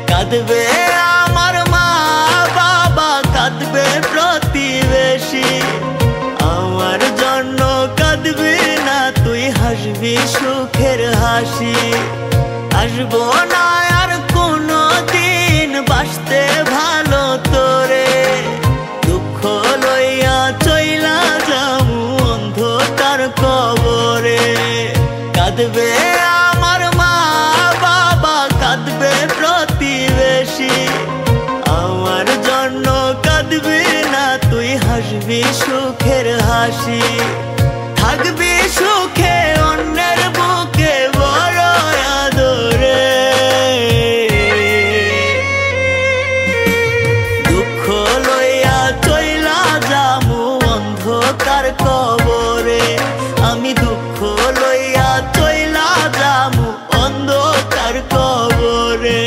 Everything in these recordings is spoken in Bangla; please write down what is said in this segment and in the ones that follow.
কাঁদবে আমার মা বাবা, কাঁদবে প্রতিবেশী, আমার জন্য কাঁদবি না তুই, হাসবি সুখের হাসি। আসবো না আর কোনো দিন বাসতে ভালো তোরে, দুঃখ লইয়া চইলা যামু অন্ধকার কবরে। কাঁদবে আমার মা বাবা, কাঁদবে প্রতিবেশী, আমার জন্য কাঁদবি না তুই, হাসবি সুখের হাসি। থাকবি সুখে অন্যের বুকে বড় আদরে, দুঃখ লইয়া চইলা যামু অন্ধকার কবরে, আমি দুঃখ লইয়া চইলা যামু অন্ধকার কবরে।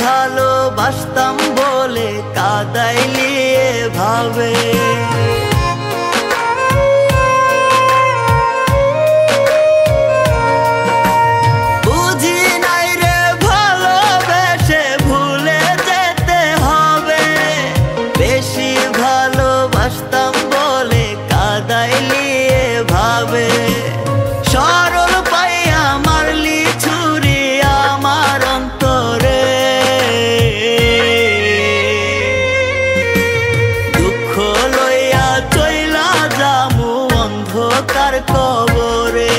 ভালোবাসতাম বলে কাঁদাইলি এভাবে, বুঝি নাই রে ভালোবেসে ভুলে যেতে হবে, বেশি ভালোবাসতাম বলে কাঁদাইলি এভাবে। সরল পাইয়া মারলি ছুরি আমার অন্তরে, অন্ধকার কবরে,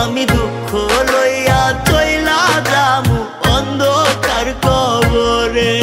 আমি দুঃখ লইয়া চইলা যামু অন্ধকার কবরে।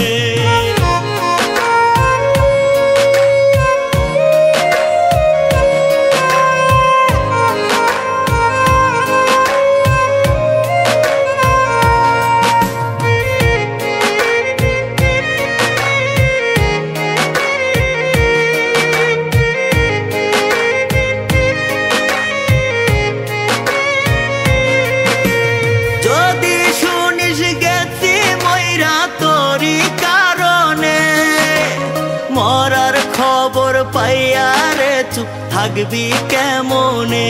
মরার খবর পাইয়া রে চুপ থাকবি কেমনে,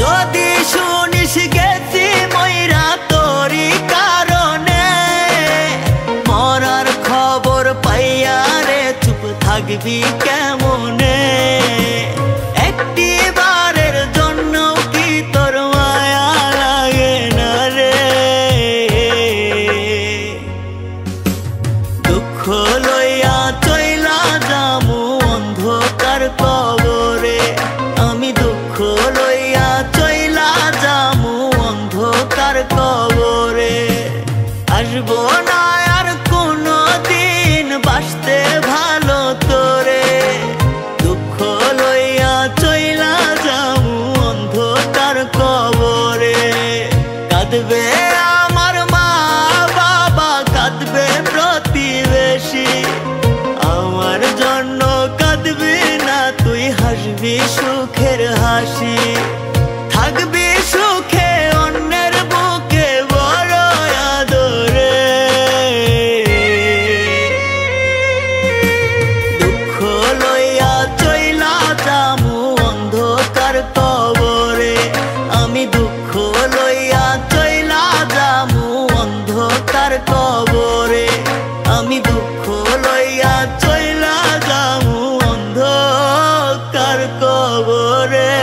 যদি শুনিস গেছি মইরা তোরি কারণে, মরার খবর পাইয়া রে চুপ থাকবি কেমনে। একটিবারের জন্য কি তোর মায়া লাগে না রে, দুঃখ লইয়া চইলা যামু অন্ধকার কবরে, আমি দুঃখ লইয়া চইলা যামু অন্ধকার কবরে। আসবো না আর কোনো দিন বাসতে ভালো তোরে, দুঃখ লইয়া চইলা যামু অন্ধকার কবরে। কাঁদবে আমার মা বাবা, কাঁদবে প্রতিবেশী, আমার জন্য কাঁদবি না তুই, হাসবি সুখের হাসি। থাকবি সুখে অন্যের বুকে বড় আদরে, দুঃখ লইয়া চইলা যামু অন্ধকার কবরে, আমি দুঃখ লইয়া চইলা যামু কার কবরে আমি দুঃখ লইয়া চইলা যামু অন্ধকার কবরে।